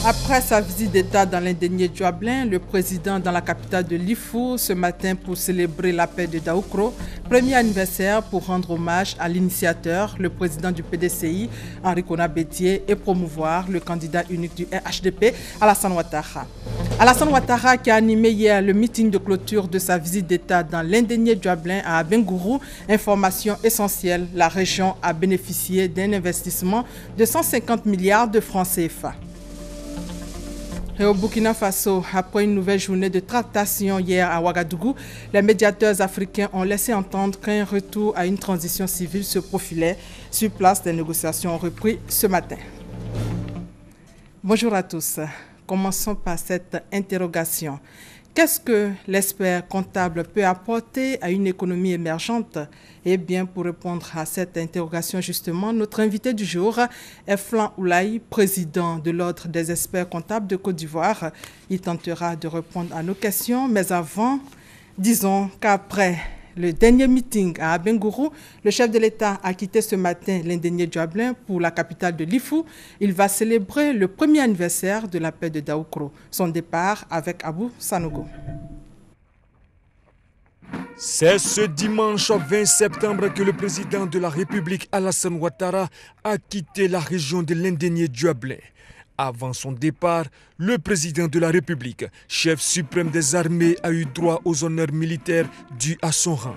Après sa visite d'État dans l'indénié Djuablin, le président dans la capitale de l'Ifou ce matin pour célébrer la paix de Daoukro, premier anniversaire pour rendre hommage à l'initiateur, le président du PDCI, Henri Konan Bédié, et promouvoir le candidat unique du RHDP, Alassane Ouattara. Alassane Ouattara qui a animé hier le meeting de clôture de sa visite d'État dans l'indénié Djuablin à Abengourou. Information essentielle, la région a bénéficié d'un investissement de 150 milliards de francs CFA. Et au Burkina Faso, après une nouvelle journée de tractation hier à Ouagadougou, les médiateurs africains ont laissé entendre qu'un retour à une transition civile se profilait. Sur place, des négociations ont repris ce matin. Bonjour à tous. Commençons par cette interrogation. Qu'est-ce que l'expert comptable peut apporter à une économie émergente? Eh bien, pour répondre à cette interrogation, justement, notre invité du jour est Flan Oulaye, président de l'Ordre des experts comptables de Côte d'Ivoire. Il tentera de répondre à nos questions, mais avant, disons qu'après le dernier meeting à Abengourou, le chef de l'État a quitté ce matin l'indénié Djuablin pour la capitale de l'Ifou. Il va célébrer le premier anniversaire de la paix de Daoukro. Son départ avec Abou Sanogo. C'est ce dimanche 20 septembre que le président de la République, Alassane Ouattara, a quitté la région de l'indénié Djuablin. Avant son départ, le président de la République, chef suprême des armées, a eu droit aux honneurs militaires dus à son rang.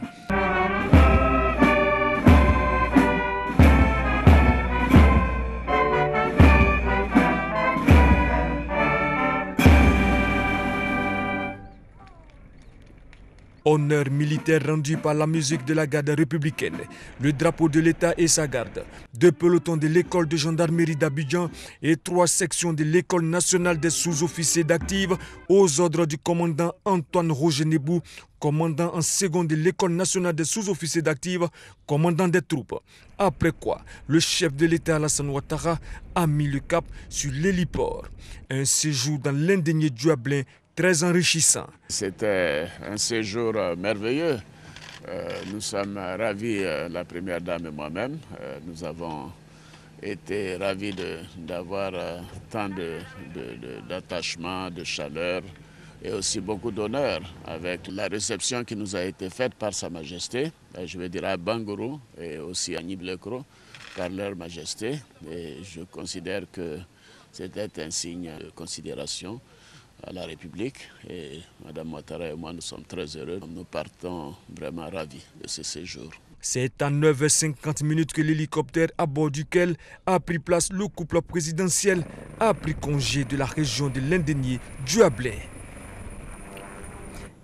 Honneur militaire rendu par la musique de la garde républicaine, le drapeau de l'État et sa garde, 2 pelotons de l'école de gendarmerie d'Abidjan et 3 sections de l'école nationale des sous-officiers d'active aux ordres du commandant Antoine Roger Nebou, commandant en second de l'école nationale des sous-officiers d'active, commandant des troupes. Après quoi, le chef de l'État Alassane Ouattara a mis le cap sur l'héliport. Un séjour dans l'indénié Djuablin très enrichissant. C'était un séjour merveilleux. Nous sommes ravis, la première dame et moi-même. Nous avons été ravis d'avoir tant d'attachement, de chaleur et aussi beaucoup d'honneur avec la réception qui nous a été faite par Sa Majesté, je vais dire à Bangourou et aussi à Niblekro, par leur Majesté. Et je considère que c'était un signe de considération à la République, et Mme Ouattara et moi nous sommes très heureux. Nous partons vraiment ravis de ce séjour. C'est à 9h50 que l'hélicoptère à bord duquel a pris place le couple présidentiel a pris congé de la région de l'indénié Djuablin.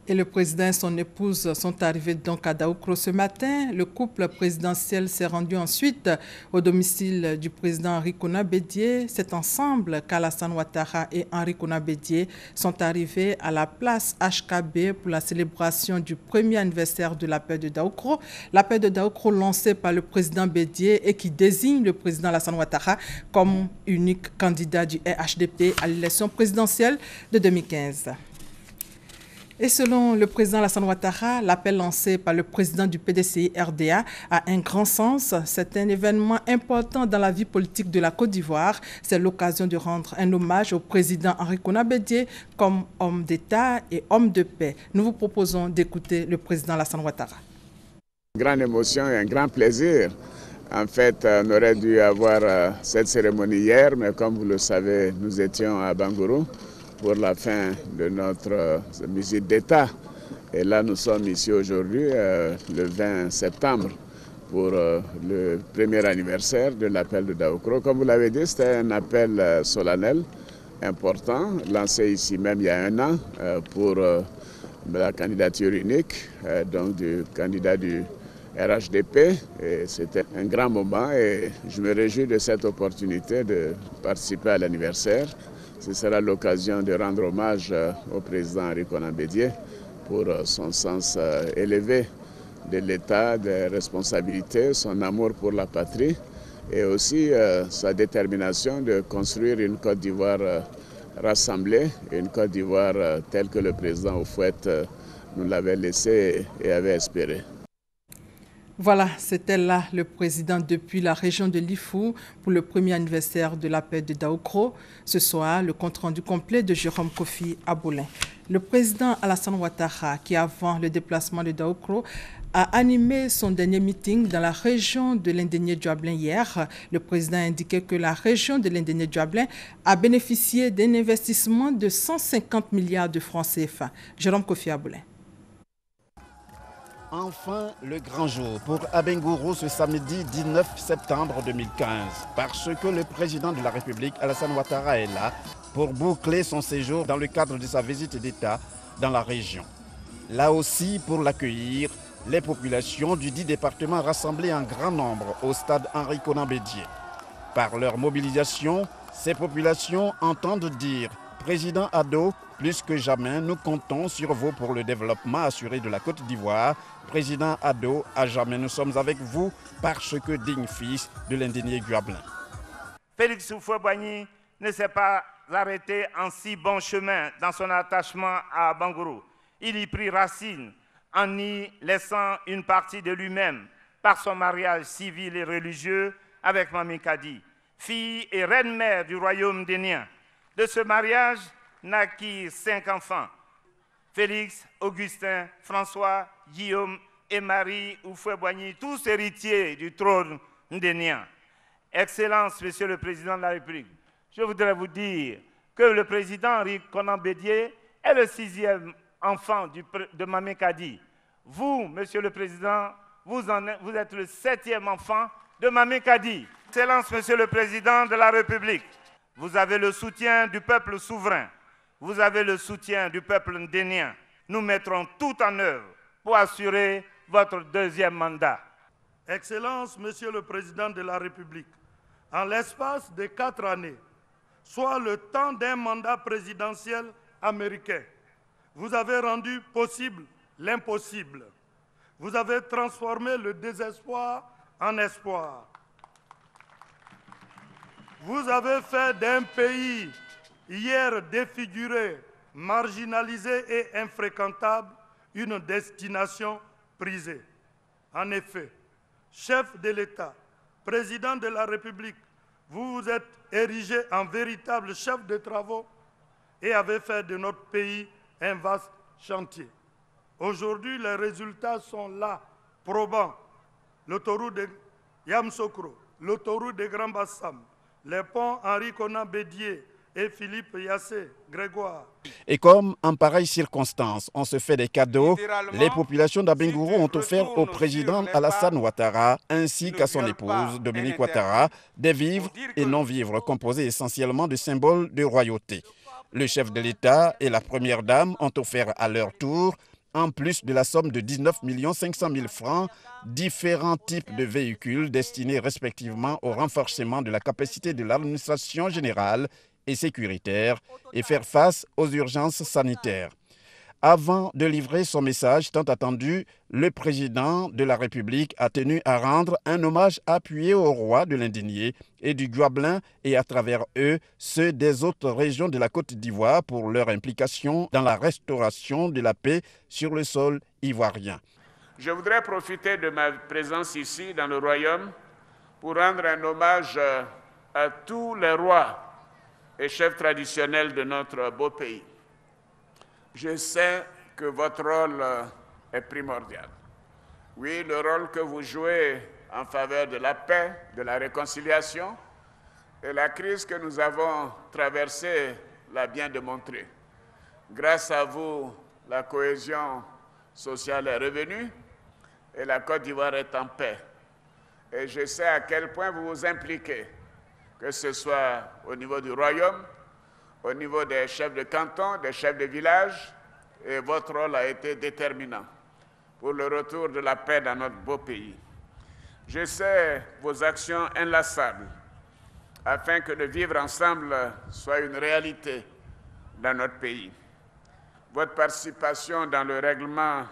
Et le président et son épouse sont arrivés donc à Daoukro ce matin. Le couple présidentiel s'est rendu ensuite au domicile du président Henri Konan Bédié. C'est ensemble qu'Alassane Ouattara et Henri Konan Bédié sont arrivés à la place HKB pour la célébration du premier anniversaire de la paix de Daoukro. La paix de Daoukro lancée par le président Bédié et qui désigne le président Alassane Ouattara comme unique candidat du RHDP à l'élection présidentielle de 2015. Et selon le président Alassane Ouattara, l'appel lancé par le président du PDCI RDA a un grand sens. C'est un événement important dans la vie politique de la Côte d'Ivoire. C'est l'occasion de rendre un hommage au président Henri Konan Bédié comme homme d'État et homme de paix. Nous vous proposons d'écouter le président Alassane Ouattara. Une grande émotion et un grand plaisir. En fait, on aurait dû avoir cette cérémonie hier, mais comme vous le savez, nous étions à Bangourou pour la fin de notre visite d'État. Et là, nous sommes ici aujourd'hui, le 20 septembre, pour le premier anniversaire de l'appel de Daoukro. Comme vous l'avez dit, c'était un appel solennel, important, lancé ici même il y a 1 an pour la candidature unique, donc du candidat du RHDP. C'était un grand moment et je me réjouis de cette opportunité de participer à l'anniversaire. Ce sera l'occasion de rendre hommage au président Henri Konan Bédié pour son sens élevé de l'État, des responsabilités, son amour pour la patrie et aussi sa détermination de construire une Côte d'Ivoire rassemblée, une Côte d'Ivoire telle que le président Houphouët nous l'avait laissé et avait espéré. Voilà, c'était là le président depuis la région de Lifou pour le premier anniversaire de la paix de Daoukro. Ce soir, le compte-rendu complet de Jérôme Kofi Aboulin. Le président Alassane Ouattara, qui avant le déplacement de Daoukro, a animé son dernier meeting dans la région de l'Indénié-Djuablin hier. Le président a indiqué que la région de l'Indénié-Djuablin a bénéficié d'un investissement de 150 milliards de francs CFA. Jérôme Kofi Aboulin. Enfin, le grand jour pour Abengourou ce samedi 19 septembre 2015, parce que le président de la République, Alassane Ouattara, est là pour boucler son séjour dans le cadre de sa visite d'État dans la région. Là aussi, pour l'accueillir, les populations du 10 départements rassemblées en grand nombre au stade Henri-Konan Bédié. Par leur mobilisation, ces populations entendent dire « Président Ado, plus que jamais, nous comptons sur vous pour le développement assuré de la Côte d'Ivoire. Président Ado, à jamais nous sommes avec vous parce que digne fils de l'Indénié-Djuablin. » Félix Houphouët-Boigny ne s'est pas arrêté en si bon chemin dans son attachement à Bangourou. Il y prit racine en y laissant une partie de lui-même par son mariage civil et religieux avec Mami Kadi, fille et reine-mère du royaume d'Énien. De ce mariage naquirent 5 enfants, Félix, Augustin, François, Guillaume et Marie Houphouët-Boigny, tous héritiers du trône d'Énien. Excellence, Monsieur le Président de la République, je voudrais vous dire que le président Henri-Konan Bédié est le 6e enfant de Mami Kadi. Vous, Monsieur le Président, vous êtes le 7e enfant de Mami Kadi. Excellence, Monsieur le Président de la République, vous avez le soutien du peuple souverain. Vous avez le soutien du peuple ndénien. Nous mettrons tout en œuvre pour assurer votre 2e mandat. Excellence, Monsieur le Président de la République, en l'espace de 4 années, soit le temps d'un mandat présidentiel américain, vous avez rendu possible l'impossible. Vous avez transformé le désespoir en espoir. Vous avez fait d'un pays hier défiguré, marginalisé et infréquentable, une destination prisée. En effet, chef de l'État, président de la République, vous vous êtes érigé en véritable chef de travaux et avez fait de notre pays un vaste chantier. Aujourd'hui, les résultats sont là, probants. L'autoroute de Yamsokro, l'autoroute de Grand Bassam, les ponts Henri-Konan Bédié et Philippe Yassé, Grégoire. Et comme en pareille circonstance, on se fait des cadeaux, les populations d'Abengourou ont offert au président Alassane Ouattara ainsi qu'à son épouse Dominique Ouattara des vivres et non-vivres composés essentiellement de symboles de royauté. Le chef de l'État et la première dame ont offert à leur tour, en plus de la somme de 19 500 000 francs, différents types de véhicules destinés respectivement au renforcement de la capacité de l'administration générale et sécuritaire et faire face aux urgences sanitaires. Avant de livrer son message tant attendu, le président de la République a tenu à rendre un hommage appuyé aux rois de l'Indénié et du Djuablin et à travers eux ceux des autres régions de la Côte d'Ivoire pour leur implication dans la restauration de la paix sur le sol ivoirien. Je voudrais profiter de ma présence ici dans le royaume pour rendre un hommage à tous les rois et chefs traditionnels de notre beau pays. Je sais que votre rôle est primordial. Oui, le rôle que vous jouez en faveur de la paix, de la réconciliation, et la crise que nous avons traversée l'a bien démontré. Grâce à vous, la cohésion sociale est revenue et la Côte d'Ivoire est en paix. Et je sais à quel point vous vous impliquez, que ce soit au niveau du royaume, au niveau des chefs de canton, des chefs de village, et votre rôle a été déterminant pour le retour de la paix dans notre beau pays. Je sais vos actions inlassables afin que le vivre ensemble soit une réalité dans notre pays. Votre participation dans le règlement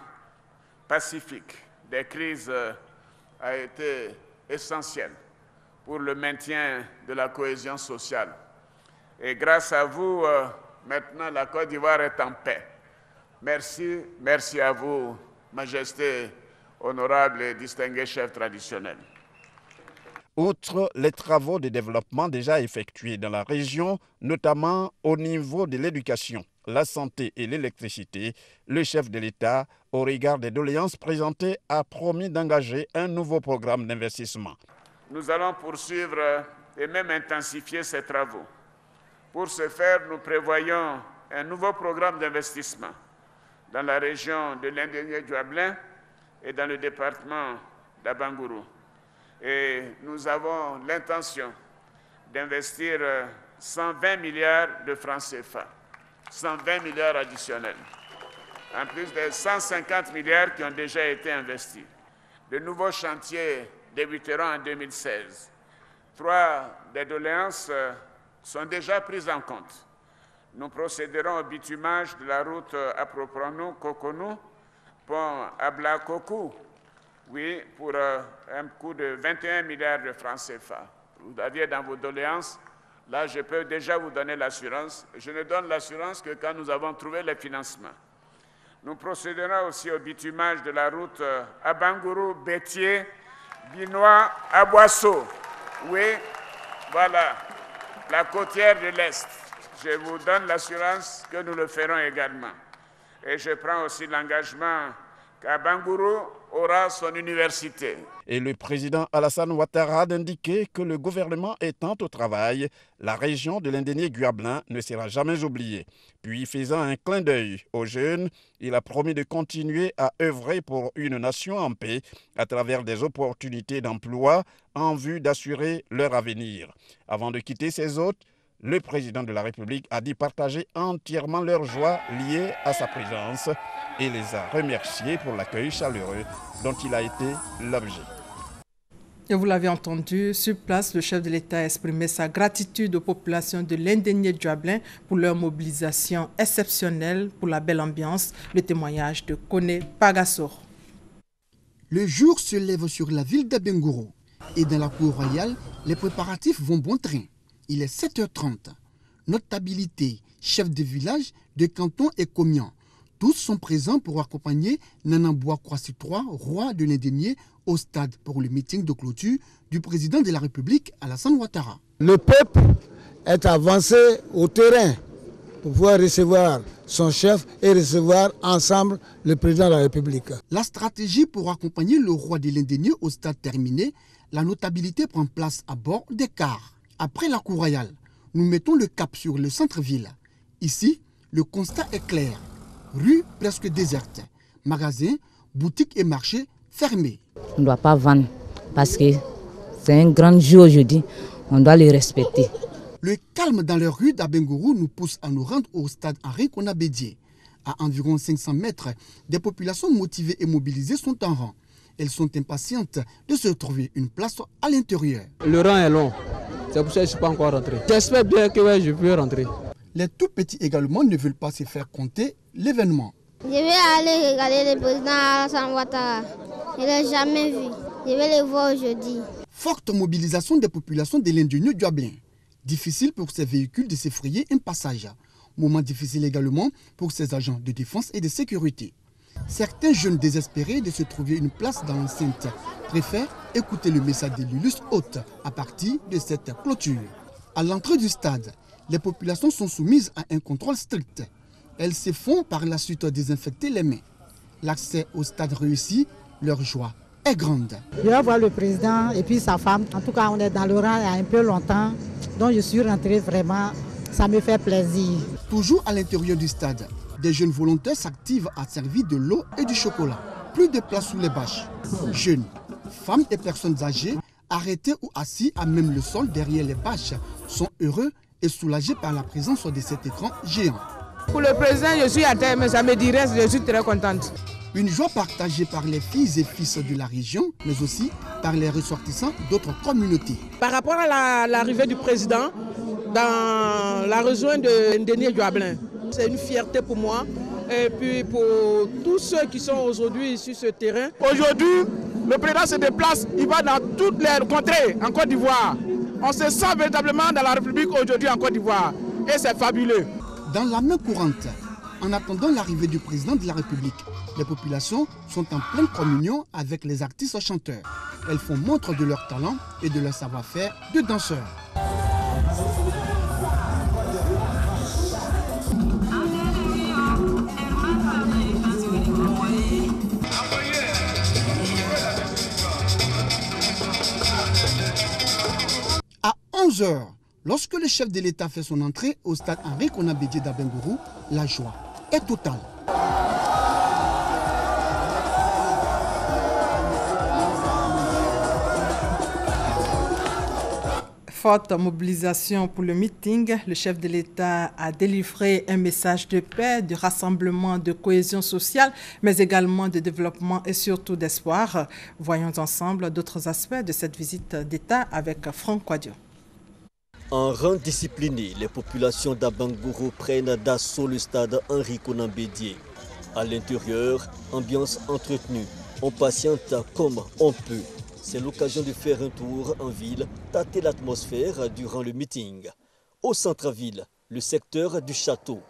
pacifique des crises a été essentielle pour le maintien de la cohésion sociale. Et grâce à vous, maintenant, la Côte d'Ivoire est en paix. Merci, merci à vous, Majesté honorables et distingués chefs traditionnels. Outre les travaux de développement déjà effectués dans la région, notamment au niveau de l'éducation, la santé et l'électricité, le chef de l'État, au regard des doléances présentées, a promis d'engager un nouveau programme d'investissement. Nous allons poursuivre et même intensifier ces travaux. Pour ce faire, nous prévoyons un nouveau programme d'investissement dans la région de l'Indénié-Djuablin et dans le département d'Abangourou. Et nous avons l'intention d'investir 120 milliards de francs CFA, 120 milliards additionnels, en plus des 150 milliards qui ont déjà été investis. De nouveaux chantiers débuteront en 2016. 3 des doléances sont déjà prises en compte. Nous procéderons au bitumage de la route Apropronou-Kokonou, pont Abla-Kokou, oui, pour un coût de 21 milliards de francs CFA. Vous aviez dans vos doléances, là je peux déjà vous donner l'assurance. Je ne donne l'assurance que quand nous avons trouvé les financements. Nous procéderons aussi au bitumage de la route Abangourou, Bétier, Binois, Aboisseau. Oui, voilà, la côtière de l'Est. Je vous donne l'assurance que nous le ferons également. Et je prends aussi l'engagement qu'Abangourou aura son université. Et le président Alassane Ouattara d'indiquer que le gouvernement étant au travail, la région de l'Indénié-Djuablin ne sera jamais oubliée. Puis, faisant un clin d'œil aux jeunes, il a promis de continuer à œuvrer pour une nation en paix à travers des opportunités d'emploi en vue d'assurer leur avenir. Avant de quitter ses hôtes, le président de la République a dit partager entièrement leur joie liée à sa présence et les a remerciés pour l'accueil chaleureux dont il a été l'objet. Et vous l'avez entendu, sur place, le chef de l'État a exprimé sa gratitude aux populations de l'Indénié-Djuablin pour leur mobilisation exceptionnelle pour la belle ambiance. Le témoignage de Koné Pagassor. Le jour se lève sur la ville d'Abangourou et dans la cour royale, les préparatifs vont bon train. Il est 7h30. Notabilité, chef de village, de canton et commian. Tous sont présents pour accompagner Nanamboua Kwasi III, roi de l'Indénié, au stade pour le meeting de clôture du président de la République, Alassane Ouattara. Le peuple est avancé au terrain pour pouvoir recevoir son chef et recevoir ensemble le président de la République. La stratégie pour accompagner le roi de l'Indénié au stade terminé, la notabilité prend place à bord des cars. Après la cour royale, nous mettons le cap sur le centre-ville. Ici, le constat est clair. Rue presque déserte. Magasins, boutiques et marchés fermés. On ne doit pas vendre parce que c'est un grand jour aujourd'hui. On doit le respecter. Le calme dans les rues d'Abangourou nous pousse à nous rendre au stade Henri Konan Bédié. À environ 500 mètres, des populations motivées et mobilisées sont en rang. Elles sont impatientes de se trouver une place à l'intérieur. Le rang est long. C'est pour ça que je ne suis pas encore rentré. J'espère bien que je peux rentrer. Les tout petits également ne veulent pas se faire compter l'événement. Je vais aller regarder le président Alassane Ouattara. Je ne l'ai jamais vu. Je vais le voir aujourd'hui. Forte mobilisation des populations de l'Indénié-Djuablin. Difficile pour ces véhicules de se frayer un passage. Moment difficile également pour ces agents de défense et de sécurité. Certains jeunes désespérés de se trouver une place dans l'enceinte préfèrent écouter le message de l'illustre hôte à partir de cette clôture. À l'entrée du stade, les populations sont soumises à un contrôle strict. Elles se font par la suite désinfecter les mains. L'accès au stade réussi, leur joie est grande. Je vais voir le président et puis sa femme. En tout cas, on est dans le rang il y a un peu longtemps. Donc je suis rentrée vraiment, ça me fait plaisir. Toujours à l'intérieur du stade, des jeunes volontaires s'activent à servir de l'eau et du chocolat. Plus de place sous les bâches. Jeunes, femmes et personnes âgées, arrêtés ou assis à même le sol derrière les bâches, sont heureux et soulagés par la présence de cet écran géant. Pour le président, je suis à terre, mais ça me dirait, je suis très contente. Une joie partagée par les filles et fils de la région, mais aussi par les ressortissants d'autres communautés. Par rapport à l'arrivée du président dans la région de l'Indénié-Djuablin, c'est une fierté pour moi et puis pour tous ceux qui sont aujourd'hui sur ce terrain. Aujourd'hui, le président se déplace, il va dans toutes les contrées en Côte d'Ivoire. On se sent véritablement dans la République aujourd'hui en Côte d'Ivoire et c'est fabuleux. Dans la main courante, En attendant l'arrivée du président de la République, les populations sont en pleine communion avec les artistes chanteurs. Elles font montre de leur talent et de leur savoir-faire de danseurs. À 11h, lorsque le chef de l'État fait son entrée au stade Henri Konan Bédié d'Abengourou, la joie est totale. Forte mobilisation pour le meeting, le chef de l'État a délivré un message de paix, de rassemblement, de cohésion sociale, mais également de développement et surtout d'espoir. Voyons ensemble d'autres aspects de cette visite d'État avec Franck Kouadio. En rang discipliné, les populations d'Abengourou prennent d'assaut le stade Henri Konan Bédié. À l'intérieur, ambiance entretenue. On patiente comme on peut. C'est l'occasion de faire un tour en ville, tâter l'atmosphère durant le meeting. Au centre-ville, le secteur du château,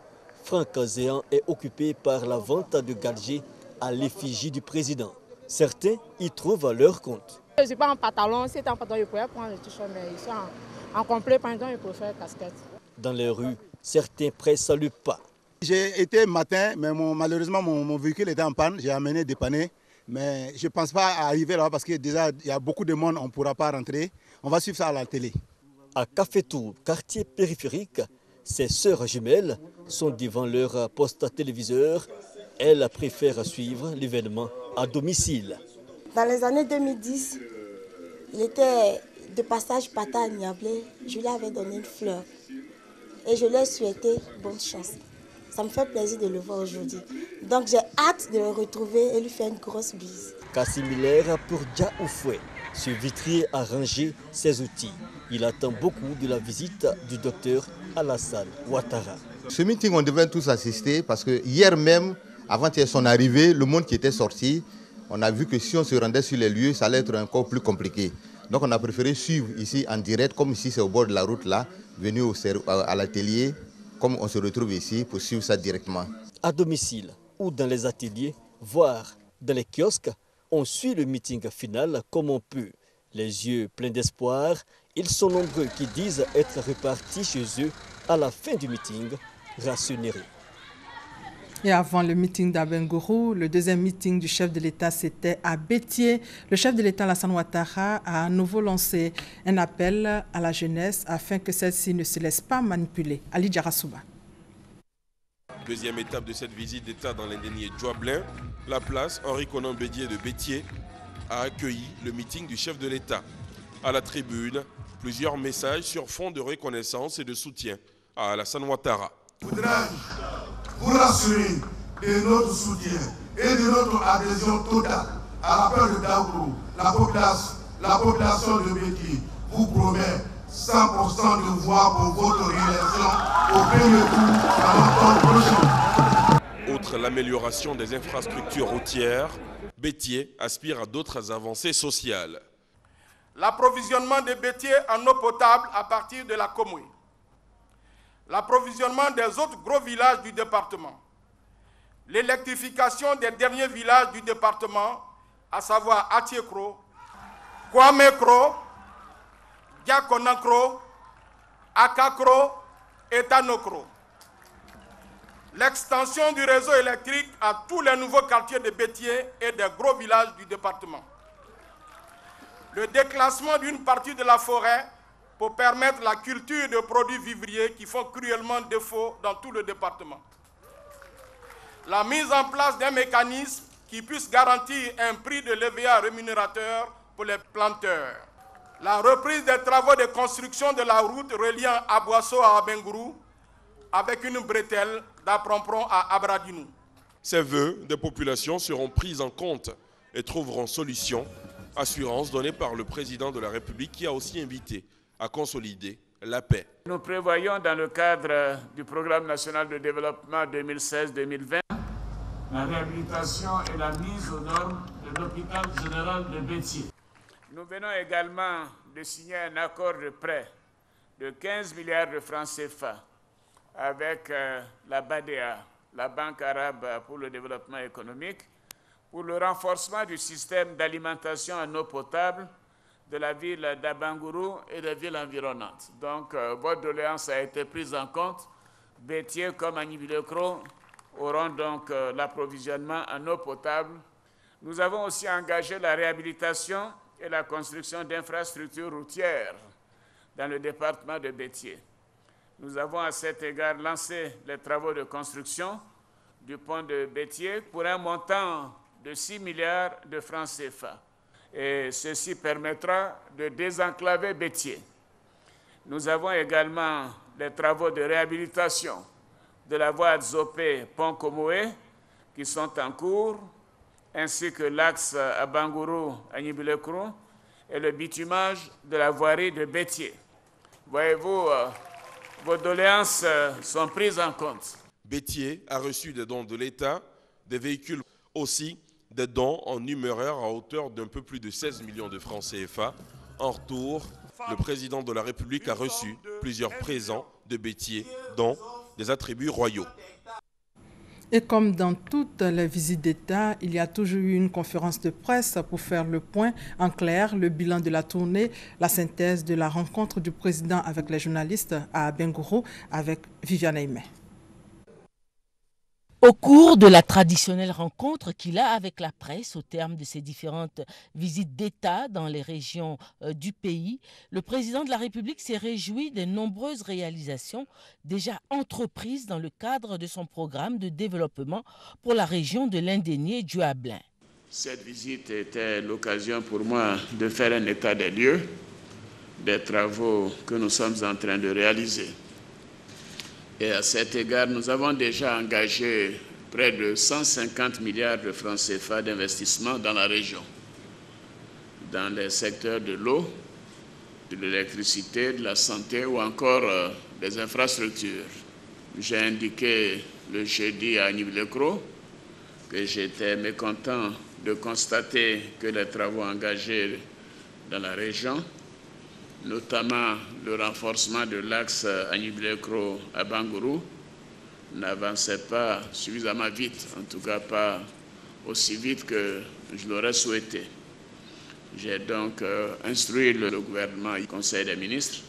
Franck Zéan est occupé par la vente de gadgets à l'effigie du président. Certains y trouvent leur compte. Je ne suis pas en pantalon, si c'était en pantalon, je pourrais prendre le t-shirt, mais ils sont en complet, par exemple, je préfère casquette. Dans les rues, certains pressent le pas. J'ai été matin, mais malheureusement mon véhicule était en panne, j'ai amené dépanner. Mais je ne pense pas arriver là parce que déjà il y a beaucoup de monde, on ne pourra pas rentrer. On va suivre ça à la télé. À Cafétou, quartier périphérique, ces sœurs jumelles sont devant leur poste téléviseur. Elles préfèrent suivre l'événement à domicile. Dans les années 2010, il était de passage Pata à Niablé. Je lui avais donné une fleur et je lui ai souhaité bonne chance. Ça me fait plaisir de le voir aujourd'hui. Donc j'ai hâte de le retrouver et lui faire une grosse bise. Cas similaire pour Dia Oufoué. Ce vitrier a rangé ses outils. Il attend beaucoup de la visite du docteur Alassane Ouattara. Ce meeting, on devrait tous assister parce que hier même, avant son arrivée, le monde qui était sorti, on a vu que si on se rendait sur les lieux, ça allait être encore plus compliqué. Donc on a préféré suivre ici en direct, comme ici c'est au bord de la route là, venu à l'atelier. Comme on se retrouve ici pour suivre ça directement. À domicile ou dans les ateliers, voire dans les kiosques, on suit le meeting final comme on peut. Les yeux pleins d'espoir, ils sont nombreux qui disent être repartis chez eux à la fin du meeting, rassurés. Et avant le meeting d'Abengourou, le deuxième meeting du chef de l'État, c'était à Bétié. Le chef de l'État, Alassane Ouattara, a à nouveau lancé un appel à la jeunesse afin que celle-ci ne se laisse pas manipuler. Ali Djarasouba. Deuxième étape de cette visite d'État dans l'indénié Djoablin, la place Henri Konan Bédié de Bétié a accueilli le meeting du chef de l'État. À la tribune, plusieurs messages sur fond de reconnaissance et de soutien à Alassane Ouattara. Vous rassurer de notre soutien et de notre adhésion totale à l'appel de Daourou, la population de Bétié vous promet 100% de voix pour votre réélection au premier tour à l'automne prochain. Outre l'amélioration des infrastructures routières, Bétié aspire à d'autres avancées sociales. L'approvisionnement de Bétié en eau potable à partir de la Komoué. L'approvisionnement des autres gros villages du département, l'électrification des derniers villages du département, à savoir Atiekro, Kwamekro, Diakonakro, Akakro et Tanokro. L'extension du réseau électrique à tous les nouveaux quartiers de Bétié et des gros villages du département. Le déclassement d'une partie de la forêt pour permettre la culture de produits vivriers qui font cruellement défaut dans tout le département. La mise en place d'un mécanisme qui puisse garantir un prix de l'EVA rémunérateur pour les planteurs. La reprise des travaux de construction de la route reliant Aboisseau à Abengourou avec une bretelle d'Aprompron à Abradinou. Ces vœux des populations seront pris en compte et trouveront solution. Assurance donnée par le président de la République qui a aussi invité à consolider la paix. Nous prévoyons dans le cadre du programme national de développement 2016-2020 la réhabilitation et la mise aux normes de l'hôpital général de Bétié. Nous venons également de signer un accord de prêt de 15 milliards de francs CFA avec la BADEA la Banque arabe pour le développement économique, pour le renforcement du système d'alimentation en eau potable de la ville d'Abangourou et des villes environnantes. Donc, votre doléance a été prise en compte. Béthié comme Agnibilekro auront donc l'approvisionnement en eau potable. Nous avons aussi engagé la réhabilitation et la construction d'infrastructures routières dans le département de Béthié. Nous avons à cet égard lancé les travaux de construction du pont de Béthié pour un montant de 6 milliards de francs CFA. Et ceci permettra de désenclaver Béthié. Nous avons également les travaux de réhabilitation de la voie Zopé-Pont-Komoé qui sont en cours, ainsi que l'axe Abangourou-Agnibilekro et le bitumage de la voirie de Béthié. Voyez-vous, vos doléances sont prises en compte. Béthié a reçu des dons de l'État, des véhicules aussi, des dons en numéraire à hauteur d'un peu plus de 16 millions de francs CFA. En retour, le président de la République a reçu plusieurs présents de Béthié, dont des attributs royaux. Et comme dans toutes les visites d'État, il y a toujours eu une conférence de presse pour faire le point en clair, le bilan de la tournée, la synthèse de la rencontre du président avec les journalistes à Abengourou avec Viviane Aimé. Au cours de la traditionnelle rencontre qu'il a avec la presse au terme de ses différentes visites d'État dans les régions du pays, le président de la République s'est réjoui des nombreuses réalisations déjà entreprises dans le cadre de son programme de développement pour la région de l'Indénié du Hablin. Cette visite était l'occasion pour moi de faire un état des lieux des travaux que nous sommes en train de réaliser. Et à cet égard, nous avons déjà engagé près de 150 milliards de francs CFA d'investissement dans la région, dans les secteurs de l'eau, de l'électricité, de la santé ou encore des infrastructures. J'ai indiqué le jeudi à Agnibilekro que j'étais mécontent de constater que les travaux engagés dans la région, notamment le renforcement de l'axe Agnibilekro à Bangourou, n'avançait pas suffisamment vite, en tout cas pas aussi vite que je l'aurais souhaité. J'ai donc instruit le gouvernement et le Conseil des ministres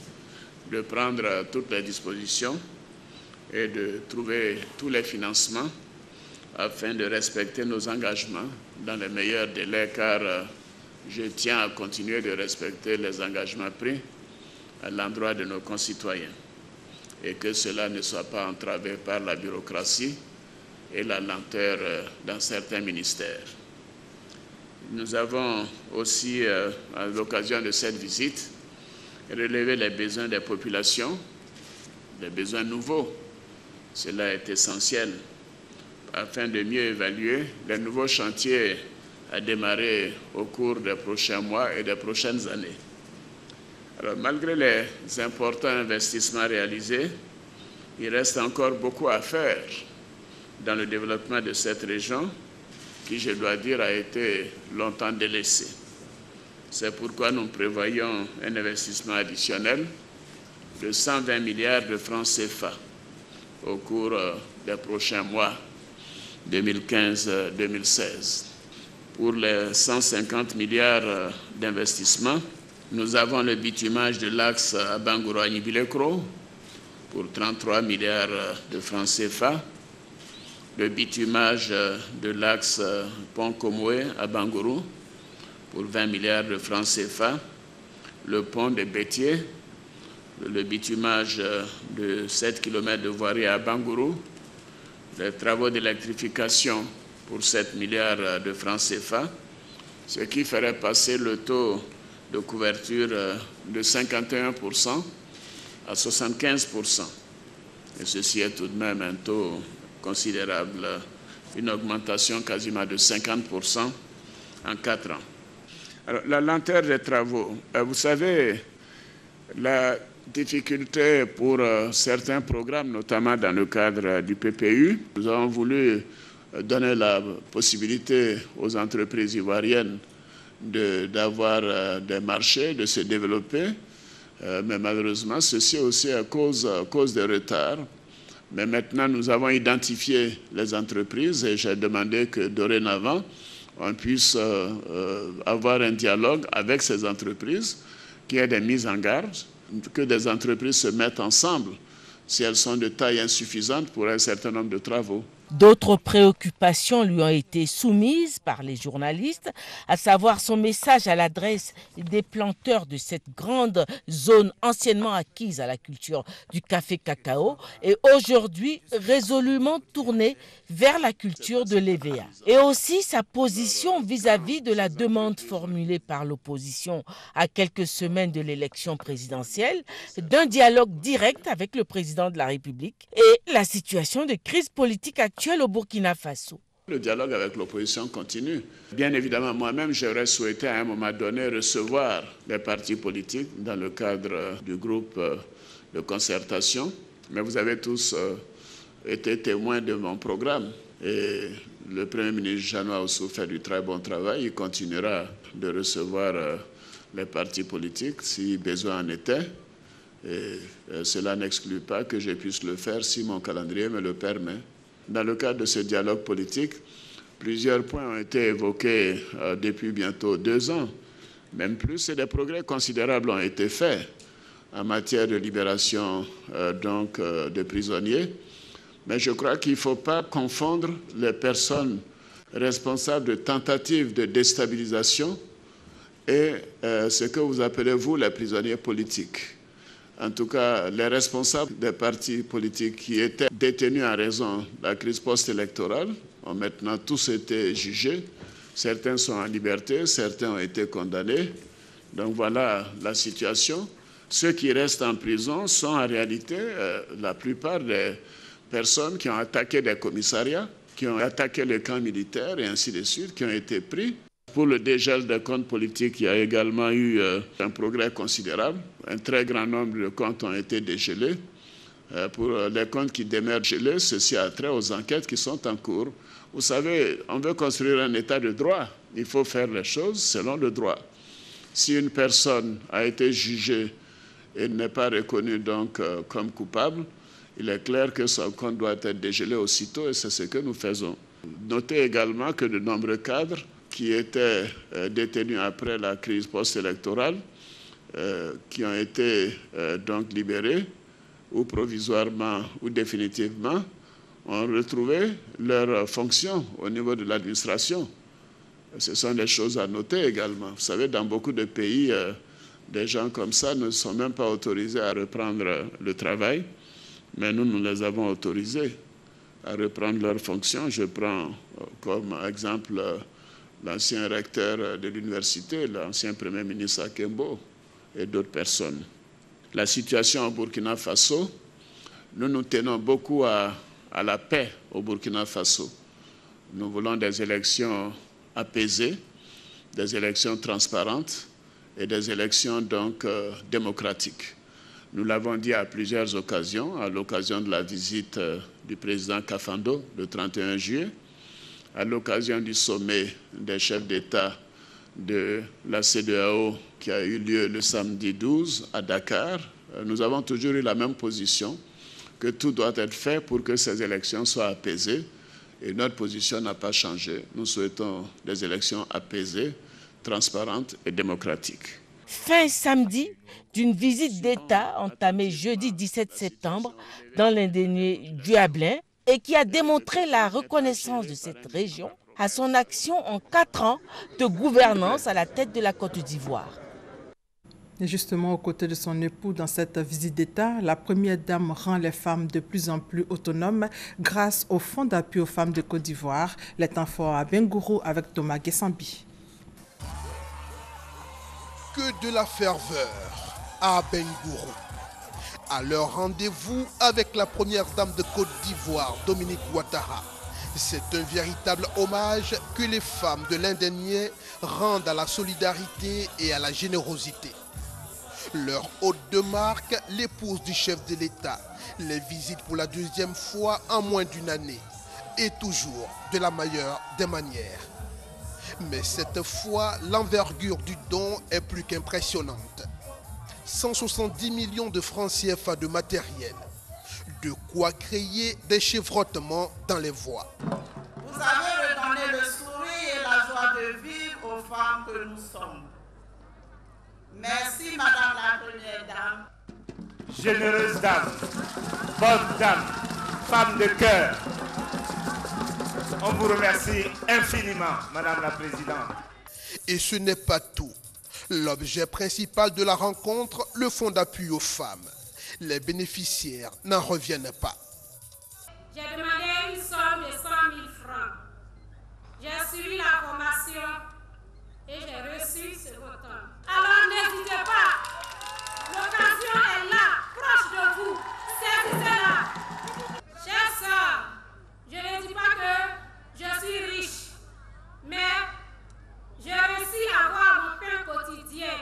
de prendre toutes les dispositions et de trouver tous les financements afin de respecter nos engagements dans les meilleurs délais, car je tiens à continuer de respecter les engagements pris à l'endroit de nos concitoyens et que cela ne soit pas entravé par la bureaucratie et la lenteur dans certains ministères. Nous avons aussi, à l'occasion de cette visite, relevé les besoins des populations, les besoins nouveaux. Cela est essentiel afin de mieux évaluer les nouveaux chantiers à démarrer au cours des prochains mois et des prochaines années. Alors, malgré les importants investissements réalisés, il reste encore beaucoup à faire dans le développement de cette région qui, je dois dire, a été longtemps délaissée. C'est pourquoi nous prévoyons un investissement additionnel de 120 milliards de francs CFA au cours des prochains mois 2015-2016. Pour les 150 milliards d'investissements, nous avons le bitumage de l'axe Abangourou-Agnibilekro pour 33 milliards de francs CFA, le bitumage de l'axe Pont-Komoé à Bangourou pour 20 milliards de francs CFA, le pont de Béthié, le bitumage de 7 km de voirie à Bangourou, les travaux d'électrification pour 7 milliards de francs CFA, ce qui ferait passer le taux de couverture de 51% à 75%. Et ceci est tout de même un taux considérable, une augmentation quasiment de 50% en 4 ans. Alors, la lenteur des travaux, vous savez, la difficulté pour certains programmes, notamment dans le cadre du PPU, nous avons voulu donner la possibilité aux entreprises ivoiriennes d'avoir des marchés, de se développer, mais malheureusement, ceci aussi à cause des retards, Mais maintenant, nous avons identifié les entreprises et j'ai demandé que dorénavant, on puisse avoir un dialogue avec ces entreprises, qu'il y ait des mises en garde, que des entreprises se mettent ensemble si elles sont de taille insuffisante pour un certain nombre de travaux. D'autres préoccupations lui ont été soumises par les journalistes, à savoir son message à l'adresse des planteurs de cette grande zone anciennement acquise à la culture du café-cacao et aujourd'hui résolument tournée vers la culture de l'EVA. Et aussi sa position vis-à-vis de la demande formulée par l'opposition à quelques semaines de l'élection présidentielle d'un dialogue direct avec le président de la République et la situation de crise politique actuelle au Burkina Faso. Le dialogue avec l'opposition continue. Bien évidemment, moi-même, j'aurais souhaité à un moment donné recevoir les partis politiques dans le cadre du groupe de concertation. Mais vous avez tous été témoins de mon programme. Et le Premier ministre Jeannot Ossou fait du très bon travail. Il continuera de recevoir les partis politiques si besoin en était. Et cela n'exclut pas que je puisse le faire si mon calendrier me le permet. Dans le cadre de ce dialogue politique, plusieurs points ont été évoqués depuis bientôt 2 ans, même plus, et des progrès considérables ont été faits en matière de libération de prisonniers. Mais je crois qu'il ne faut pas confondre les personnes responsables de tentatives de déstabilisation et ce que vous appelez, vous, les prisonniers politiques. En tout cas, les responsables des partis politiques qui étaient détenus en raison de la crise post-électorale ont maintenant tous été jugés. Certains sont en liberté, certains ont été condamnés. Donc voilà la situation. Ceux qui restent en prison sont en réalité la plupart des personnes qui ont attaqué des commissariats, qui ont attaqué les camps militaires et ainsi de suite, qui ont été pris. Pour le dégel des comptes politiques, il y a également eu un progrès considérable. Un très grand nombre de comptes ont été dégelés. Pour les comptes qui demeurent gelés, ceci a trait aux enquêtes qui sont en cours. Vous savez, on veut construire un état de droit. Il faut faire les choses selon le droit. Si une personne a été jugée et n'est pas reconnue donc comme coupable, il est clair que son compte doit être dégelé aussitôt et c'est ce que nous faisons. Notez également que de nombreux cadres qui étaient détenus après la crise post-électorale, qui ont été donc libérés, ou provisoirement ou définitivement, ont retrouvé leur fonction au niveau de l'administration. Ce sont des choses à noter également. Vous savez, dans beaucoup de pays, des gens comme ça ne sont même pas autorisés à reprendre le travail, mais nous les avons autorisés à reprendre leurs fonctions. Je prends comme exemple l'ancien recteur de l'université, l'ancien Premier ministre Akembo et d'autres personnes. La situation au Burkina Faso, nous tenons beaucoup à la paix au Burkina Faso. Nous voulons des élections apaisées, des élections transparentes et des élections donc démocratiques. Nous l'avons dit à plusieurs occasions, à l'occasion de la visite du président Kafando le 31 juillet, à l'occasion du sommet des chefs d'État de la CEDEAO qui a eu lieu le samedi 12 à Dakar. Nous avons toujours eu la même position, que tout doit être fait pour que ces élections soient apaisées. Et notre position n'a pas changé. Nous souhaitons des élections apaisées, transparentes et démocratiques. Fin samedi d'une visite d'État entamée jeudi 17 septembre dans l'indénié Djuablin et qui a démontré la reconnaissance de cette région à son action en 4 ans de gouvernance à la tête de la Côte d'Ivoire. Et justement, aux côtés de son époux dans cette visite d'État, la première dame rend les femmes de plus en plus autonomes grâce au Fonds d'appui aux femmes de Côte d'Ivoire. Les temps forts à Bengourou avec Thomas Gessambi. Que de la ferveur à Bengourou. À leur rendez-vous avec la première dame de Côte d'Ivoire, Dominique Ouattara. C'est un véritable hommage que les femmes de l'Indénié rendent à la solidarité et à la générosité. Leur hôte de marque, l'épouse du chef de l'État, les visite pour la 2e fois en moins d'1 année. Et toujours de la meilleure des manières. Mais cette fois, l'envergure du don est plus qu'impressionnante. 170 millions de francs CFA de matériel, De quoi créer des chevrottements dans les voies. Vous avez redonné le sourire et la joie de vivre aux femmes que nous sommes. Merci, Madame la Première Dame. Généreuse dame, bonne dame, femme de cœur. On vous remercie infiniment, Madame la Présidente. Et ce n'est pas tout. L'objet principal de la rencontre, le fonds d'appui aux femmes. Les bénéficiaires n'en reviennent pas. J'ai demandé une somme de 100 000 francs. J'ai suivi la formation et j'ai reçu ce montant. Alors n'hésitez pas, l'occasion est là, proche de vous, saisissez-la. Chers sœurs, je ne dis pas que je suis riche, mais j'ai réussi à avoir mon pain quotidien.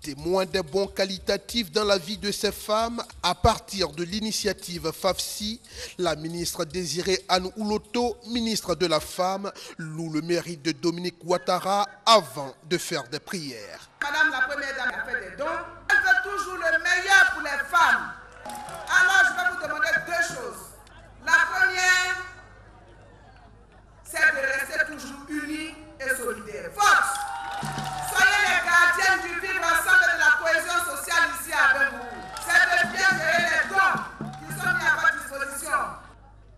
Témoin des bons qualitatifs dans la vie de ces femmes, à partir de l'initiative FAFSI, la ministre Désirée Anne Ouloto, ministre de la Femme, loue le mérite de Dominique Ouattara avant de faire des prières. Madame la Première Dame a fait des dons. Elle veut toujours le meilleur pour les femmes. Alors je vais vous demander deux choses. La première, c'est de rester toujours unis et solidaires. Force! Soyez les gardiennes du vivre ensemble de la cohésion sociale ici à Bengourou. C'est de bien gérer les dons qui sont mis à votre disposition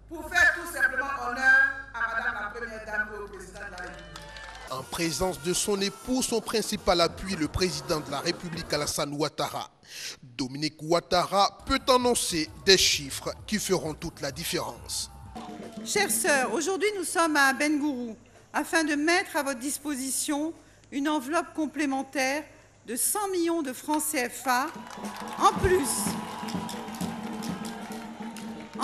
pour faire tout simplement honneur à Madame la Première Dame et au Président de la République. En présence de son époux, son principal appui, le président de la République Alassane Ouattara. Dominique Ouattara peut annoncer des chiffres qui feront toute la différence. Chères sœurs, aujourd'hui nous sommes à Bengourou afin de mettre à votre disposition une enveloppe complémentaire de 100 millions de francs CFA, en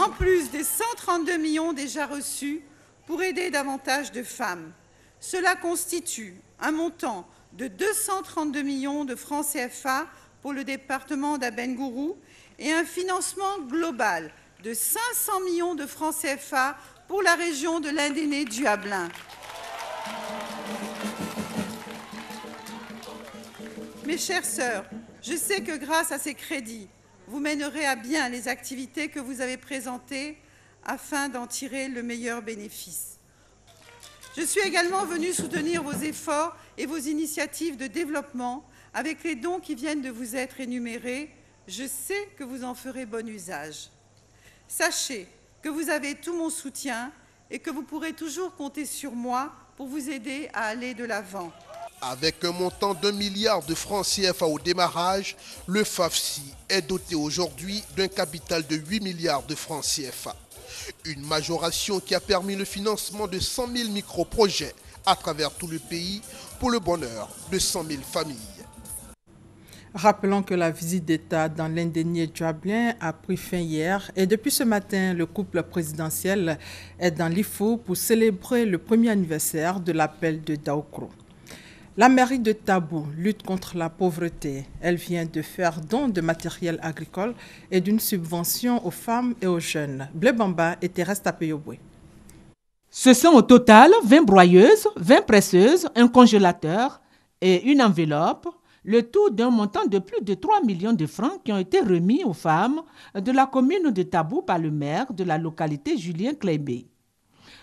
plus des 132 millions déjà reçus pour aider davantage de femmes. Cela constitue un montant de 232 millions de francs CFA pour le département d'Abengourou et un financement global de 500 millions de francs CFA pour la région de l'Indéné-Duablin. Mes chères sœurs, je sais que grâce à ces crédits, vous mènerez à bien les activités que vous avez présentées afin d'en tirer le meilleur bénéfice. Je suis également venue soutenir vos efforts et vos initiatives de développement avec les dons qui viennent de vous être énumérés. Je sais que vous en ferez bon usage. Sachez que vous avez tout mon soutien et que vous pourrez toujours compter sur moi pour vous aider à aller de l'avant. Avec un montant d'1 milliard de francs CFA au démarrage, le FAFSI est doté aujourd'hui d'un capital de 8 milliards de francs CFA. Une majoration qui a permis le financement de 100 000 micro-projets à travers tout le pays pour le bonheur de 100 000 familles. Rappelons que la visite d'État dans l'Indénié-Duablin a pris fin hier et depuis ce matin, le couple présidentiel est dans l'Ifou pour célébrer le premier anniversaire de l'appel de Daoukro. La mairie de Tabou lutte contre la pauvreté. Elle vient de faire don de matériel agricole et d'une subvention aux femmes et aux jeunes. Blé Bamba et Thérèse Tapeyoboué. Ce sont au total 20 broyeuses, 20 presseuses, un congélateur et une enveloppe, le tout d'un montant de plus de 3 millions de francs qui ont été remis aux femmes de la commune de Tabou par le maire de la localité Julien Clébé.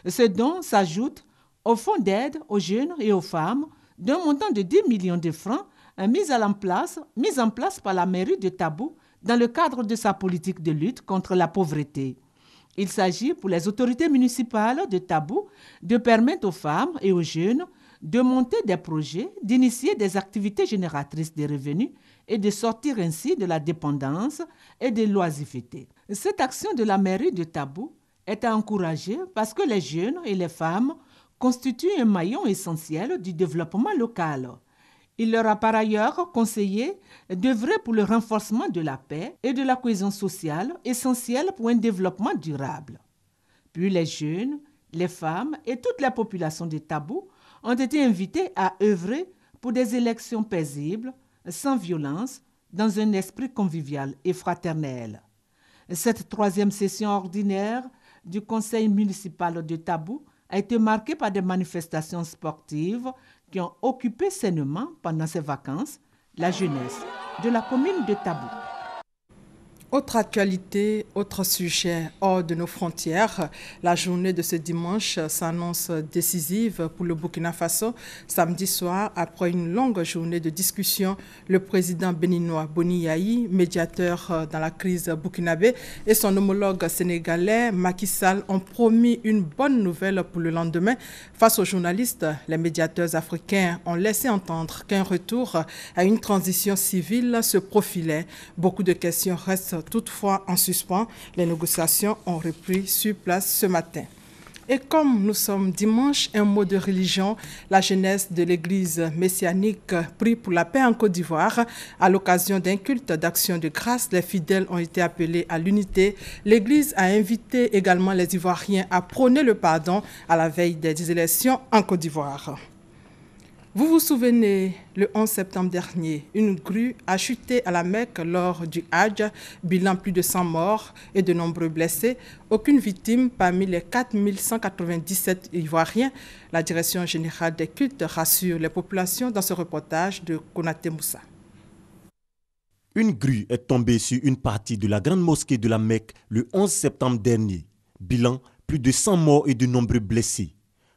Ce don s'ajoute au fonds d'aide aux jeunes et aux femmes d'un montant de 10 millions de francs mis en place par la mairie de Tabou dans le cadre de sa politique de lutte contre la pauvreté. Il s'agit pour les autorités municipales de Tabou de permettre aux femmes et aux jeunes de monter des projets, d'initier des activités génératrices de revenus et de sortir ainsi de la dépendance et de l'oisiveté. Cette action de la mairie de Tabou est à encourager parce que les jeunes et les femmes constituent un maillon essentiel du développement local. Il leur a par ailleurs conseillé d'œuvrer pour le renforcement de la paix et de la cohésion sociale, essentielle pour un développement durable. Puis les jeunes, les femmes et toute la population de Tabou ont été invités à œuvrer pour des élections paisibles, sans violence, dans un esprit convivial et fraternel. Cette troisième session ordinaire du conseil municipal de Tabou a été marquée par des manifestations sportives qui ont occupé sainement pendant ces vacances la jeunesse de la commune de Tabou. Autre actualité, autre sujet hors de nos frontières. La journée de ce dimanche s'annonce décisive pour le Burkina Faso. Samedi soir, après une longue journée de discussion, le président béninois Boni Yayi, médiateur dans la crise burkinabé, et son homologue sénégalais Macky Sall ont promis une bonne nouvelle pour le lendemain. Face aux journalistes, les médiateurs africains ont laissé entendre qu'un retour à une transition civile se profilait. Beaucoup de questions restent toutefois en suspens. Les négociations ont repris sur place ce matin. Et comme nous sommes dimanche, un mot de religion, la jeunesse de l'église messianique prie pour la paix en Côte d'Ivoire. À l'occasion d'un culte d'action de grâce, les fidèles ont été appelés à l'unité. L'église a invité également les Ivoiriens à prôner le pardon à la veille des élections en Côte d'Ivoire. Vous vous souvenez, le 11 septembre dernier, une grue a chuté à la Mecque lors du Hajj, bilan plus de 100 morts et de nombreux blessés. Aucune victime parmi les 4197 Ivoiriens. La Direction générale des cultes rassure les populations dans ce reportage de Konaté Moussa. Une grue est tombée sur une partie de la grande mosquée de la Mecque le 11 septembre dernier. Bilan, plus de 100 morts et de nombreux blessés.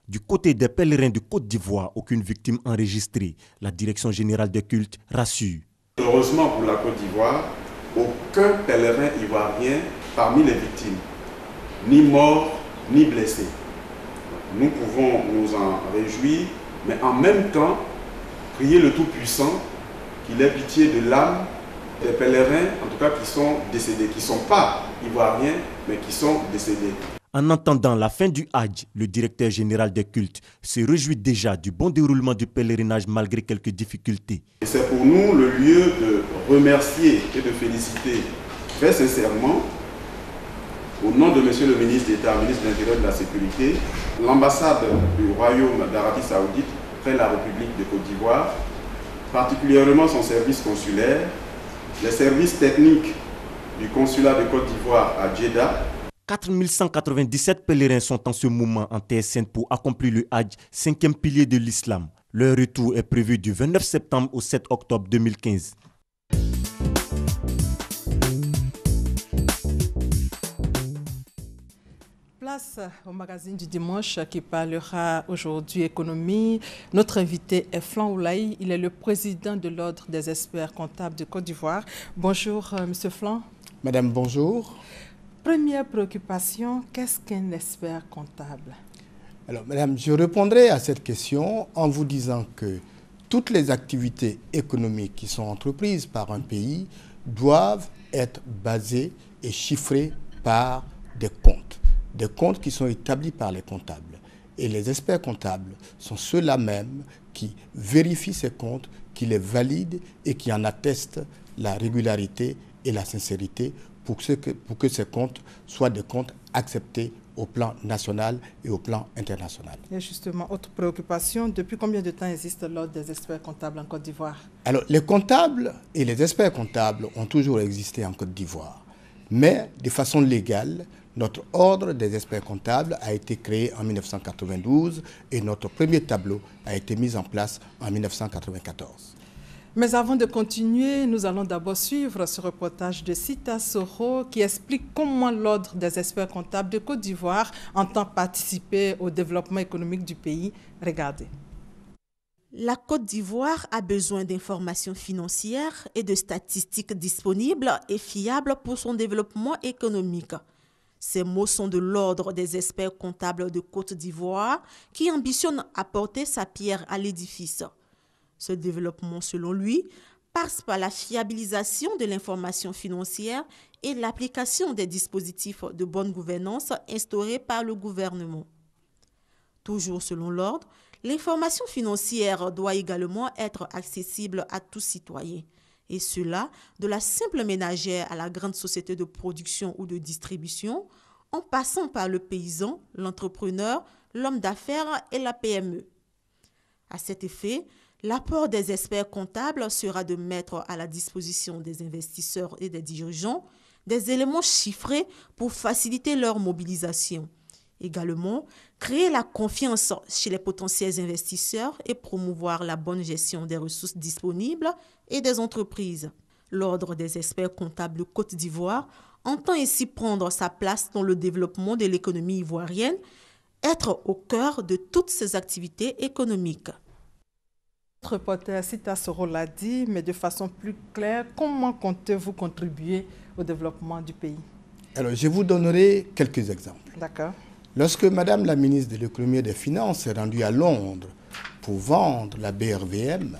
Du côté des pèlerins de Côte d'Ivoire, aucune victime enregistrée. La Direction générale des cultes rassure. Heureusement pour la Côte d'Ivoire, aucun pèlerin ivoirien parmi les victimes, ni mort, ni blessé. Nous pouvons nous en réjouir, mais en même temps, prier le Tout-Puissant qu'il ait pitié de l'âme des pèlerins, en tout cas qui sont décédés, qui ne sont pas ivoiriens, mais qui sont décédés. En attendant la fin du Hajj, le directeur général des cultes se réjouit déjà du bon déroulement du pèlerinage malgré quelques difficultés. C'est pour nous le lieu de remercier et de féliciter très sincèrement, au nom de Monsieur le ministre d'État, ministre de l'Intérieur et de la Sécurité, l'ambassade du Royaume d'Arabie Saoudite près la République de Côte d'Ivoire, particulièrement son service consulaire, les services techniques du consulat de Côte d'Ivoire à Djeddah. 4197 pèlerins sont en ce moment en Terre Sainte pour accomplir le Hajj, 5e pilier de l'islam. Leur retour est prévu du 29 septembre au 7 octobre 2015. Place au magazine du dimanche qui parlera aujourd'hui économie. Notre invité est Flan Oulaï. Il est le président de l'Ordre des experts comptables de Côte d'Ivoire. Bonjour, Monsieur Flan. Madame, bonjour. Première préoccupation, qu'est-ce qu'un expert comptable? Alors, Madame, je répondrai à cette question en vous disant que toutes les activités économiques qui sont entreprises par un pays doivent être basées et chiffrées par des comptes qui sont établis par les comptables. Et les experts comptables sont ceux-là même qui vérifient ces comptes, qui les valident et qui en attestent la régularité et la sincérité pour que ces comptes soient des comptes acceptés au plan national et au plan international. Et justement, autre préoccupation, depuis combien de temps existe l'Ordre des experts comptables en Côte d'Ivoire? Alors, les comptables et les experts comptables ont toujours existé en Côte d'Ivoire. Mais de façon légale, notre Ordre des experts comptables a été créé en 1992 et notre premier tableau a été mis en place en 1994. Mais avant de continuer, nous allons d'abord suivre ce reportage de Sita Soro qui explique comment l'Ordre des experts comptables de Côte d'Ivoire entend participer au développement économique du pays. Regardez. La Côte d'Ivoire a besoin d'informations financières et de statistiques disponibles et fiables pour son développement économique. Ces mots sont de l'Ordre des experts comptables de Côte d'Ivoire qui ambitionne à porter sa pierre à l'édifice. Ce développement, selon lui, passe par la fiabilisation de l'information financière et l'application des dispositifs de bonne gouvernance instaurés par le gouvernement. Toujours selon l'ordre, l'information financière doit également être accessible à tout citoyen, et cela de la simple ménagère à la grande société de production ou de distribution, en passant par le paysan, l'entrepreneur, l'homme d'affaires et la PME. À cet effet, l'apport des experts comptables sera de mettre à la disposition des investisseurs et des dirigeants des éléments chiffrés pour faciliter leur mobilisation. Également, créer la confiance chez les potentiels investisseurs et promouvoir la bonne gestion des ressources disponibles et des entreprises. L'Ordre des experts comptables de Côte d'Ivoire entend ici prendre sa place dans le développement de l'économie ivoirienne, être au cœur de toutes ces activités économiques. Notre reporter Sita Soro l'a dit, mais de façon plus claire, comment comptez-vous contribuer au développement du pays? Alors, je vous donnerai quelques exemples. D'accord. Lorsque Madame la ministre de l'Économie et des Finances est rendue à Londres pour vendre la BRVM,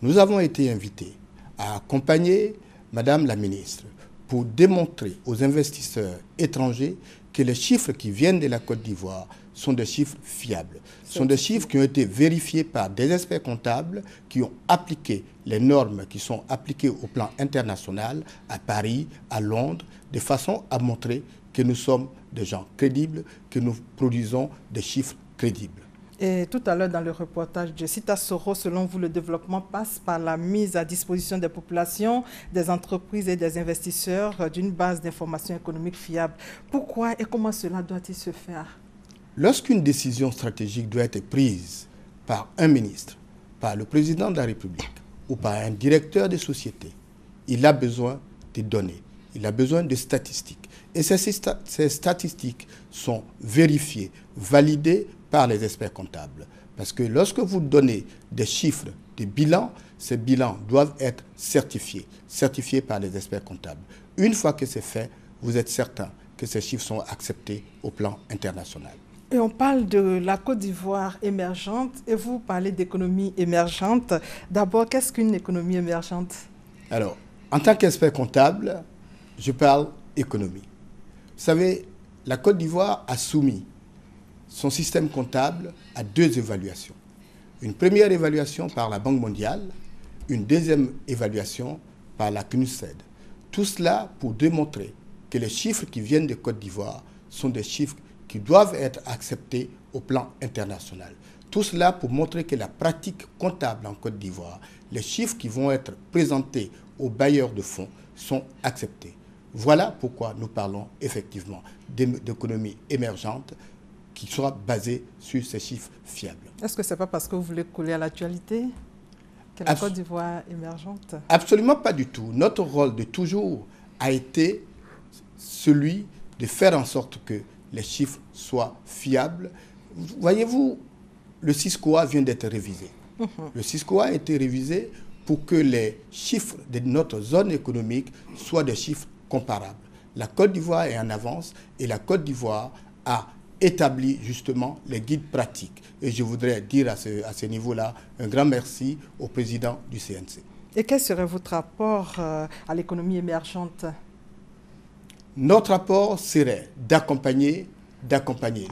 nous avons été invités à accompagner Madame la ministre pour démontrer aux investisseurs étrangers que les chiffres qui viennent de la Côte d'Ivoire sont des chiffres fiables. Ce sont des chiffres qui ont été vérifiés par des experts comptables qui ont appliqué les normes qui sont appliquées au plan international à Paris, à Londres, de façon à montrer que nous sommes des gens crédibles, que nous produisons des chiffres crédibles. Et tout à l'heure, dans le reportage de Sita Soro, selon vous, le développement passe par la mise à disposition des populations, des entreprises et des investisseurs d'une base d'information économique fiable. Pourquoi et comment cela doit-il se faire? Lorsqu'une décision stratégique doit être prise par un ministre, par le président de la République ou par un directeur de société, il a besoin de données, il a besoin de statistiques. Et ces statistiques sont vérifiées, validées par les experts comptables. Parce que lorsque vous donnez des chiffres, des bilans, ces bilans doivent être certifiés par les experts comptables. Une fois que c'est fait, vous êtes certain que ces chiffres sont acceptés au plan international. Et on parle de la Côte d'Ivoire émergente et vous parlez d'économie émergente. D'abord, qu'est-ce qu'une économie émergente? Alors, en tant qu'expert comptable, je parle économie. Vous savez, la Côte d'Ivoire a soumis son système comptable à 2 évaluations. Une première évaluation par la Banque mondiale, une deuxième évaluation par la CNUSED. Tout cela pour démontrer que les chiffres qui viennent de Côte d'Ivoire sont des chiffres qui doivent être acceptés au plan international. Tout cela pour montrer que la pratique comptable en Côte d'Ivoire, les chiffres qui vont être présentés aux bailleurs de fonds sont acceptés. Voilà pourquoi nous parlons effectivement d'économie émergente qui sera basée sur ces chiffres fiables. Est-ce que ce n'est pas parce que vous voulez coller à l'actualité que la Côte d'Ivoire émergente? Absolument pas du tout. Notre rôle de toujours a été celui de faire en sorte que les chiffres soient fiables. Voyez-vous, le SISCOA vient d'être révisé. Le SISCOA a été révisé pour que les chiffres de notre zone économique soient des chiffres comparables. La Côte d'Ivoire est en avance et la Côte d'Ivoire a établi justement les guides pratiques. Et je voudrais dire à ce niveau-là un grand merci au président du CNC. Et quel serait votre rapport à l'économie émergente? Notre rapport serait d'accompagner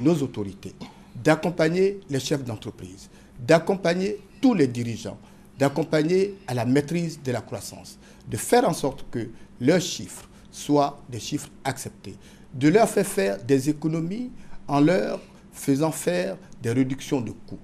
nos autorités, d'accompagner les chefs d'entreprise, d'accompagner tous les dirigeants, d'accompagner à la maîtrise de la croissance, de faire en sorte que leurs chiffres soient des chiffres acceptés, de leur faire des économies en leur faisant faire des réductions de coûts,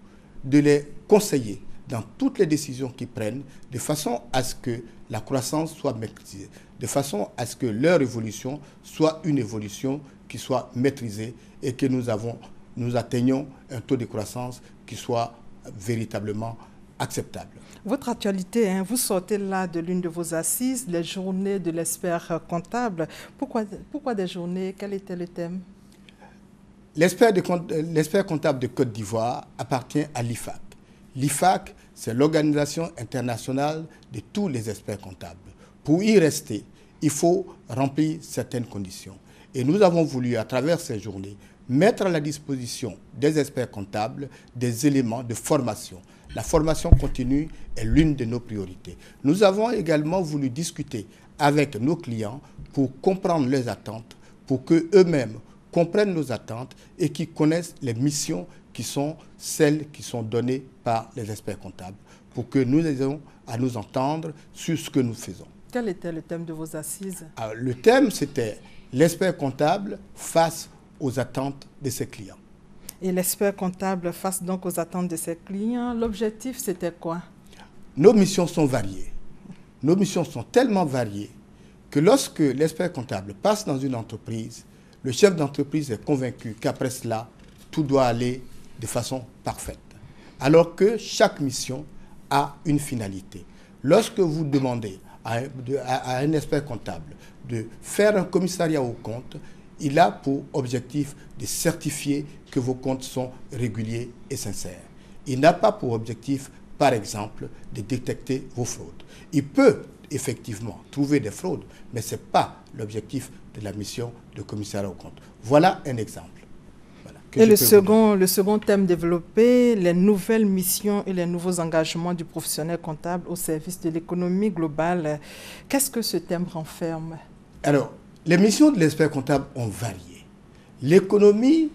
de les conseiller dans toutes les décisions qu'ils prennent, de façon à ce que la croissance soit maîtrisée, de façon à ce que leur évolution soit une évolution qui soit maîtrisée et que nous atteignons un taux de croissance qui soit véritablement acceptable. Votre actualité, vous sortez là de l'une de vos assises, les journées de l'expert comptable. Pourquoi des journées? Quel était le thème? L'expert comptable de Côte d'Ivoire appartient à l'IFAC. L'IFAC, c'est l'organisation internationale de tous les experts comptables. Pour y rester, il faut remplir certaines conditions. Et nous avons voulu, à travers ces journées, mettre à la disposition des experts comptables des éléments de formation. La formation continue est l'une de nos priorités. Nous avons également voulu discuter avec nos clients pour comprendre leurs attentes, pour qu'eux-mêmes comprennent nos attentes et qu'ils connaissent les missions qui sont celles qui sont données par les experts comptables, pour que nous ayons à nous entendre sur ce que nous faisons. Quel était le thème de vos assises? Alors, le thème, c'était l'expert comptable face aux attentes de ses clients. Et l'expert comptable face donc aux attentes de ses clients, l'objectif, c'était quoi? Nos missions sont variées. Nos missions sont tellement variées que lorsque l'expert comptable passe dans une entreprise, le chef d'entreprise est convaincu qu'après cela, tout doit aller de façon parfaite. Alors que chaque mission a une finalité. Lorsque vous demandez à un expert comptable de faire un commissariat aux comptes, il a pour objectif de certifier que vos comptes sont réguliers et sincères. Il n'a pas pour objectif, par exemple, de détecter vos fraudes. Il peut effectivement trouver des fraudes, mais ce n'est pas l'objectif de la mission de commissariat aux comptes. Voilà un exemple. Voilà, et le second thème développé, les nouvelles missions et les nouveaux engagements du professionnel comptable au service de l'économie globale. Qu'est-ce que ce thème renferme? Alors, les missions de l'expert comptable ont varié. L'économie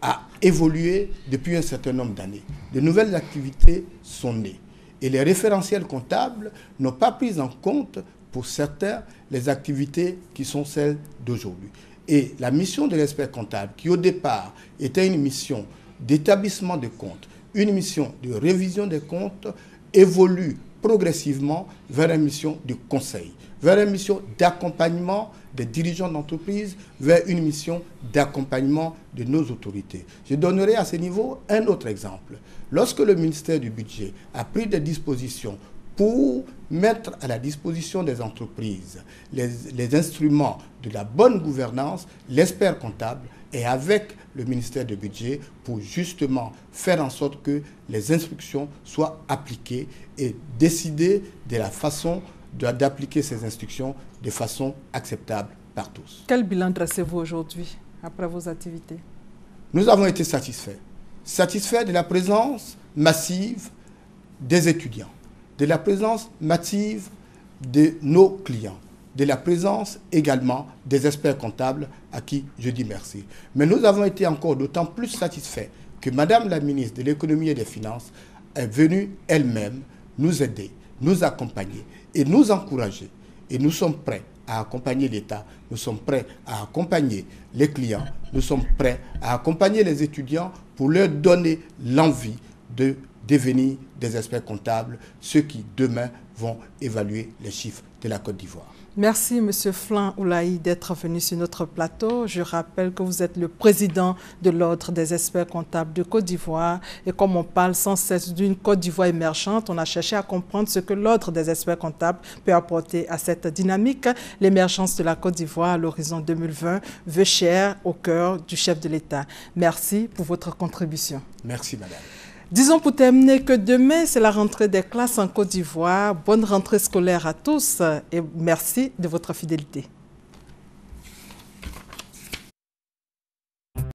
a évolué depuis un certain nombre d'années. De nouvelles activités sont nées. Et les référentiels comptables n'ont pas pris en compte, pour certains, les activités qui sont celles d'aujourd'hui. Et la mission de l'expert comptable, qui au départ était une mission d'établissement de comptes, une mission de révision des comptes, évolue progressivement vers une mission de conseil, vers une mission d'accompagnement des dirigeants d'entreprise, vers une mission d'accompagnement de nos autorités. Je donnerai à ce niveau un autre exemple. Lorsque le ministère du Budget a pris des dispositions pour mettre à la disposition des entreprises les instruments de la bonne gouvernance, l'expert comptable est avec le ministère du Budget pour justement faire en sorte que les instructions soient appliquées et décider de la façon d'appliquer ces instructions de façon acceptable par tous. Quel bilan dressez-vous aujourd'hui après vos activités? Nous avons été satisfaits. Satisfaits de la présence massive des étudiants, de la présence massive de nos clients, de la présence également des experts comptables à qui je dis merci. Mais nous avons été encore d'autant plus satisfaits que Madame la ministre de l'Économie et des Finances est venue elle-même nous aider, nous accompagner et nous encourager. Et nous sommes prêts à accompagner l'État, nous sommes prêts à accompagner les clients, nous sommes prêts à accompagner les étudiants pour leur donner l'envie de devenir des experts comptables, ceux qui demain vont évaluer les chiffres de la Côte d'Ivoire. Merci M. Flan Oulaï d'être venu sur notre plateau. Je rappelle que vous êtes le président de l'Ordre des experts comptables de Côte d'Ivoire. Et comme on parle sans cesse d'une Côte d'Ivoire émergente, on a cherché à comprendre ce que l'Ordre des experts comptables peut apporter à cette dynamique. L'émergence de la Côte d'Ivoire à l'horizon 2020 veut cher au cœur du chef de l'État. Merci pour votre contribution. Merci, madame. Disons pour terminer que demain, c'est la rentrée des classes en Côte d'Ivoire. Bonne rentrée scolaire à tous et merci de votre fidélité.